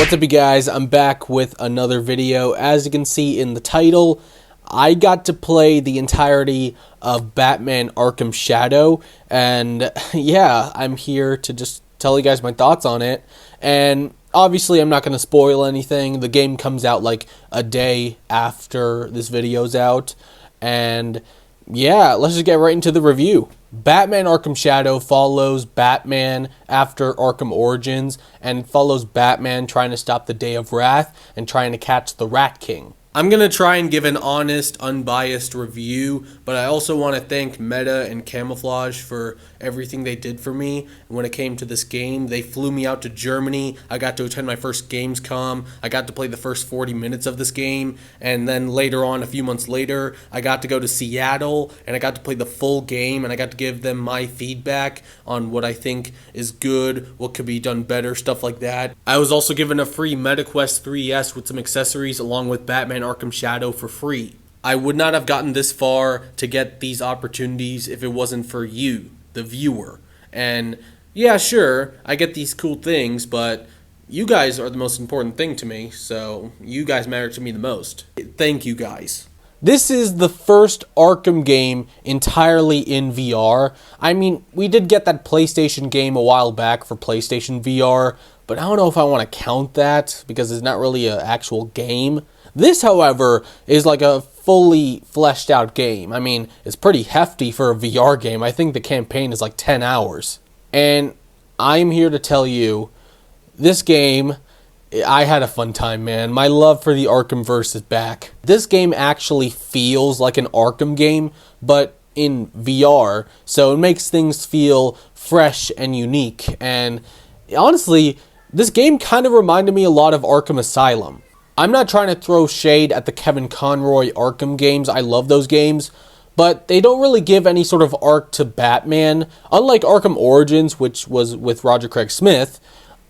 What's up, you guys? I'm back with another video. As you can see in the title, I got to play the entirety of Batman Arkham Shadow, and yeah, I'm here to just tell you guys my thoughts on it. And obviously I'm not going to spoil anything. The game comes out like a day after this video's out, and yeah, let's just get right into the review. Batman Arkham Shadow follows Batman after Arkham Origins and follows Batman trying to stop the Day of Wrath and trying to catch the Rat King. I'm going to try and give an honest, unbiased review, but I also want to thank Meta and Camouflage for everything they did for me when it came to this game. They flew me out to Germany. I got to attend my first Gamescom. I got to play the first 40 minutes of this game, and then later on, a few months later, I got to go to Seattle, and I got to play the full game, and I got to give them my feedback on what I think is good, what could be done better, stuff like that. I was also given a free MetaQuest 3S with some accessories along with Batman Arkham Shadow for free. I would not have gotten this far to get these opportunities if it wasn't for you, the viewer. And yeah, sure, I get these cool things, but you guys are the most important thing to me, so you guys matter to me the most. Thank you guys. This is the first Arkham game entirely in VR. I mean, we did get that PlayStation game a while back for PlayStation VR, but I don't know if I want to count that because it's not really an actual game. This, however, is like a fully fleshed out game. I mean, it's pretty hefty for a VR game. I think the campaign is like 10 hours. And I'm here to tell you, this game, I had a fun time, man. My love for the Arkhamverse is back. This game actually feels like an Arkham game, but in VR, so it makes things feel fresh and unique. And honestly, this game kind of reminded me a lot of Arkham Asylum. I'm not trying to throw shade at the Kevin Conroy Arkham games. I love those games, but they don't really give any sort of arc to Batman. Unlike Arkham Origins, which was with Roger Craig Smith,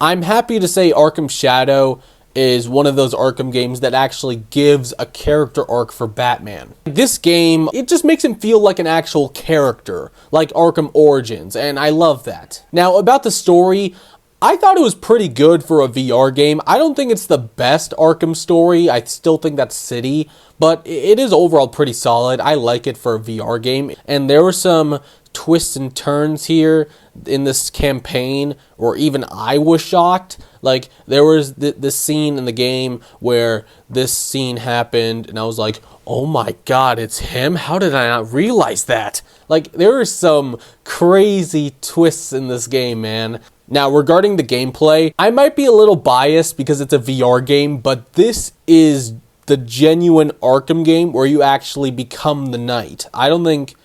I'm happy to say Arkham Shadow is one of those Arkham games that actually gives a character arc for Batman. This game, it just makes him feel like an actual character, like Arkham Origins, and I love that. Now, about the story, I thought it was pretty good for a VR game. I don't think it's the best Arkham story. I still think that's City, but it is overall pretty solid. I like it for a VR game. And there were some twists and turns here in this campaign, or even I was shocked. Like, there was this scene in the game where this scene happened, and I was like, oh my god, it's him? How did I not realize that? Like, there are some crazy twists in this game, man. Now, regarding the gameplay, I might be a little biased because it's a VR game, but this is the genuine Arkham game where you actually become the knight. I don't think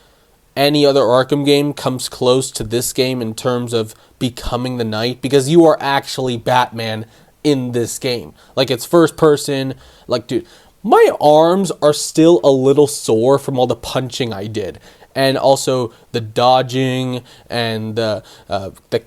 any other Arkham game comes close to this game in terms of becoming the knight, because you are actually Batman in this game. Like, it's first person. Like, dude, my arms are still a little sore from all the punching I did. And also the dodging and the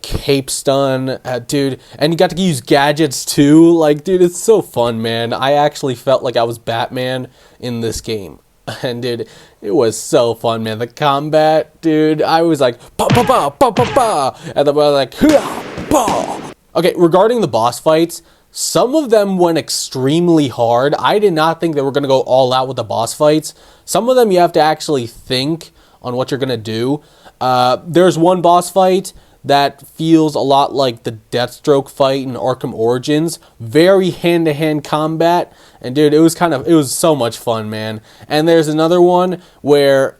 cape stun, dude. And you got to use gadgets too. Like, dude, it's so fun, man. I actually felt like I was Batman in this game. And dude, it was so fun, man. The combat, dude, I was like, pa pa pa pa pa pa, and then I was like, pa. Okay, regarding the boss fights, some of them went extremely hard. I did not think they were gonna go all out with the boss fights. Some of them you have to actually think on what you're gonna do. There's one boss fight that feels a lot like the Deathstroke fight in Arkham Origins. Very hand-to-hand combat, and dude, it was so much fun, man. And there's another one where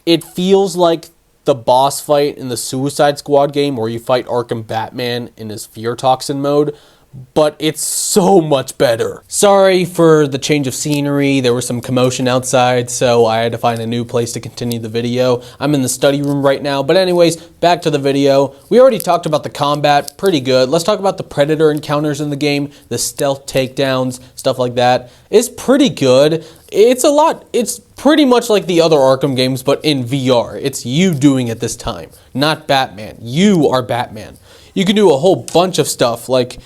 it feels like the boss fight in the Suicide Squad game where you fight Arkham Batman in his Fear Toxin mode, but it's so much better. Sorry for the change of scenery. There was some commotion outside, so I had to find a new place to continue the video. I'm in the study room right now, but anyways, back to the video. We already talked about the combat, pretty good. Let's talk about the Predator encounters in the game, the stealth takedowns, stuff like that. It's pretty good. It's pretty much like the other Arkham games, but in VR. It's you doing it this time, not Batman. You are Batman. You can do a whole bunch of stuff, like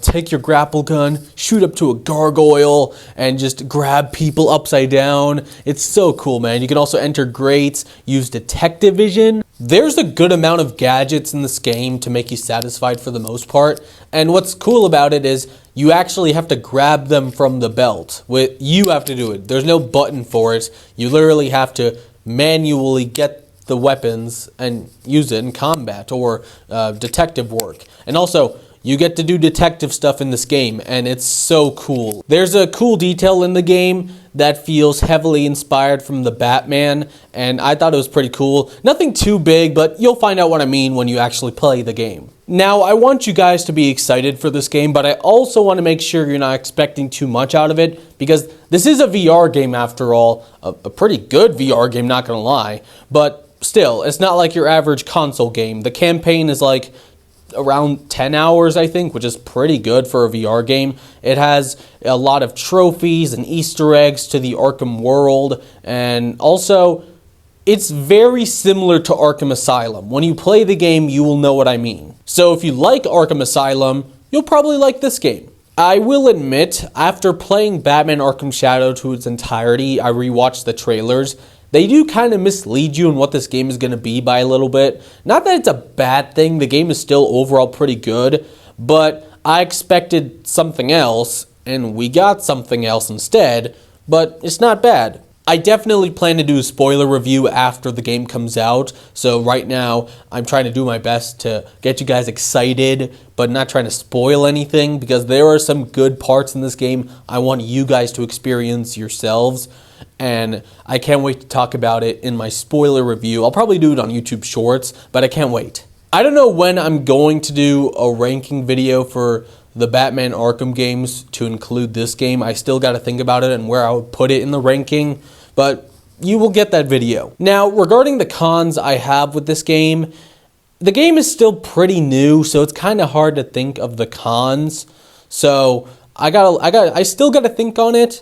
take your grapple gun, shoot up to a gargoyle, and just grab people upside down. It's so cool, man. You can also enter grates, use detective vision. There's a good amount of gadgets in this game to make you satisfied for the most part, and what's cool about it is you actually have to grab them from the belt. You have to do it. There's no button for it. You literally have to manually get the weapons and use it in combat or detective work. And also, you get to do detective stuff in this game, and it's so cool. There's a cool detail in the game that feels heavily inspired from the Batman, and I thought it was pretty cool. Nothing too big, but you'll find out what I mean when you actually play the game. Now, I want you guys to be excited for this game, but I also want to make sure you're not expecting too much out of it, because this is a VR game after all. A pretty good VR game, not gonna lie, but still, it's not like your average console game. The campaign is like around 10 hours, I think, which is pretty good for a VR game. It has a lot of trophies and Easter eggs to the Arkham world, and also it's very similar to Arkham Asylum. When you play the game, you will know what I mean. So if you like Arkham Asylum, you'll probably like this game. I will admit, after playing Batman Arkham Shadow to its entirety, I rewatched the trailers. They do kind of mislead you in what this game is going to be by a little bit. Not that it's a bad thing, the game is still overall pretty good, but I expected something else, and we got something else instead, but it's not bad. I definitely plan to do a spoiler review after the game comes out, so right now I'm trying to do my best to get you guys excited, but not trying to spoil anything, because there are some good parts in this game I want you guys to experience yourselves. And I can't wait to talk about it in my spoiler review. I'll probably do it on YouTube Shorts, but I can't wait. I don't know when I'm going to do a ranking video for the Batman Arkham games to include this game. I still got to think about it and where I would put it in the ranking, but you will get that video. Now, regarding the cons I have with this game, the game is still pretty new, so it's kind of hard to think of the cons. So I still got to think on it.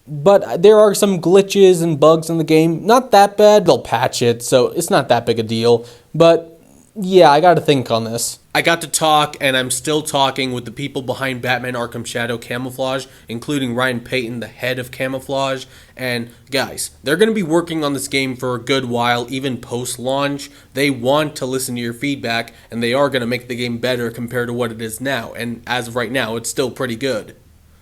But there are some glitches and bugs in the game. Not that bad. They'll patch it, so it's not that big a deal. But yeah, I gotta think on this. I got to talk, and I'm still talking with the people behind Batman Arkham Shadow Camouflage, including Ryan Payton, the head of Camouflage. And guys, they're going to be working on this game for a good while, even post-launch. They want to listen to your feedback, and they are going to make the game better compared to what it is now. And as of right now, it's still pretty good.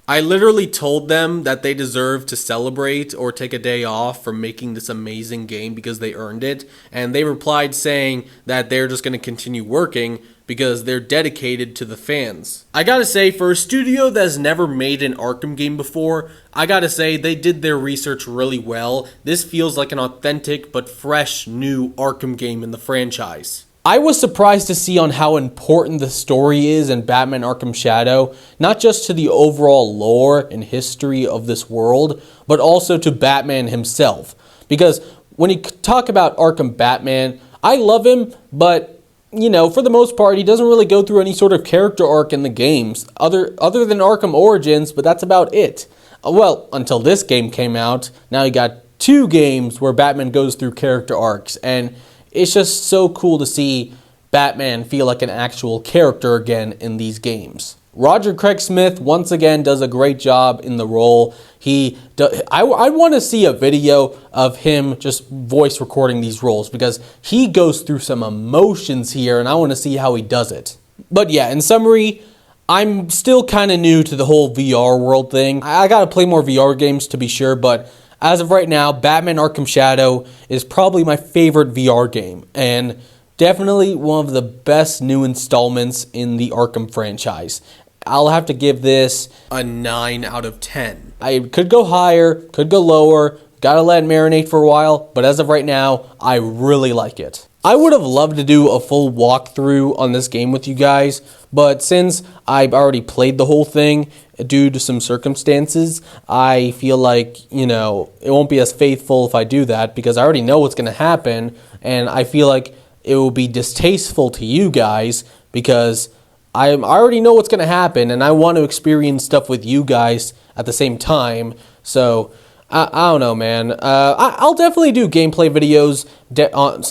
I literally told them that they deserve to celebrate or take a day off from making this amazing game because they earned it, and they replied saying that they're just going to continue working because they're dedicated to the fans. I gotta say, for a studio that's never made an Arkham game before, I gotta say they did their research really well. This feels like an authentic but fresh new Arkham game in the franchise. I was surprised to see on how important the story is in Batman Arkham Shadow, not just to the overall lore and history of this world, but also to Batman himself. Because when you talk about Arkham Batman, I love him, but, you know, for the most part, he doesn't really go through any sort of character arc in the games, other than Arkham Origins, but that's about it. Well, until this game came out, now you got 2 games where Batman goes through character arcs, and it's just so cool to see Batman feel like an actual character again in these games. Roger Craig Smith once again does a great job in the role. I want to see a video of him just voice recording these roles because he goes through some emotions here and I want to see how he does it. But yeah, in summary, I'm still kind of new to the whole VR world thing. I gotta play more VR games to be sure, but as of right now, Batman Arkham Shadow is probably my favorite VR game, and definitely one of the best new installments in the Arkham franchise. I'll have to give this a 9 out of 10. I could go higher, could go lower, gotta let it marinate for a while, but as of right now, I really like it. I would have loved to do a full walkthrough on this game with you guys, but since I've already played the whole thing due to some circumstances, I feel like, you know, it won't be as faithful if I do that because I already know what's going to happen, and I feel like it will be distasteful to you guys because I already know what's going to happen, and I want to experience stuff with you guys at the same time, so I don't know, man. I'll definitely do gameplay videos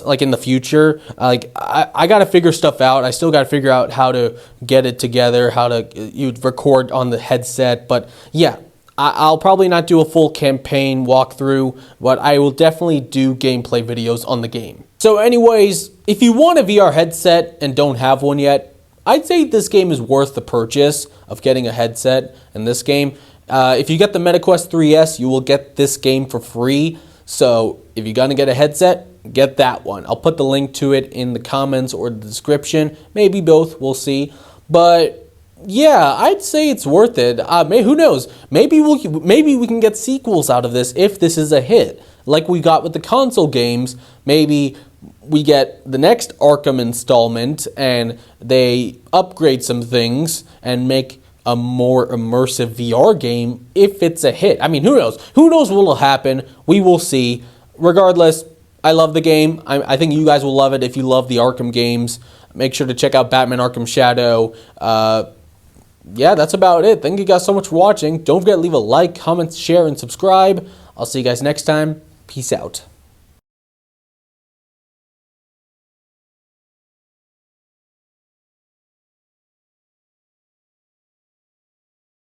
like in the future. I got to figure stuff out. I still got to figure out how to get it together, how to record on the headset. But yeah, I'll probably not do a full campaign walkthrough, but I will definitely do gameplay videos on the game. So anyways, if you want a VR headset and don't have one yet, I'd say this game is worth the purchase of getting a headset in this game. If you get the MetaQuest 3S, you will get this game for free. So if you're gonna get a headset, get that one. I'll put the link to it in the comments or the description. Maybe both, we'll see. But yeah, I'd say it's worth it. Who knows? Maybe we can get sequels out of this if this is a hit, like we got with the console games. Maybe we get the next Arkham installment and they upgrade some things and make a more immersive VR game if it's a hit. I mean, who knows? Who knows what will happen? We will see. Regardless, I love the game. I think you guys will love it if you love the Arkham games. Make sure to check out Batman Arkham Shadow. Yeah, that's about it. Thank you guys so much for watching. Don't forget to leave a like, comment, share, and subscribe. I'll see you guys next time. Peace out.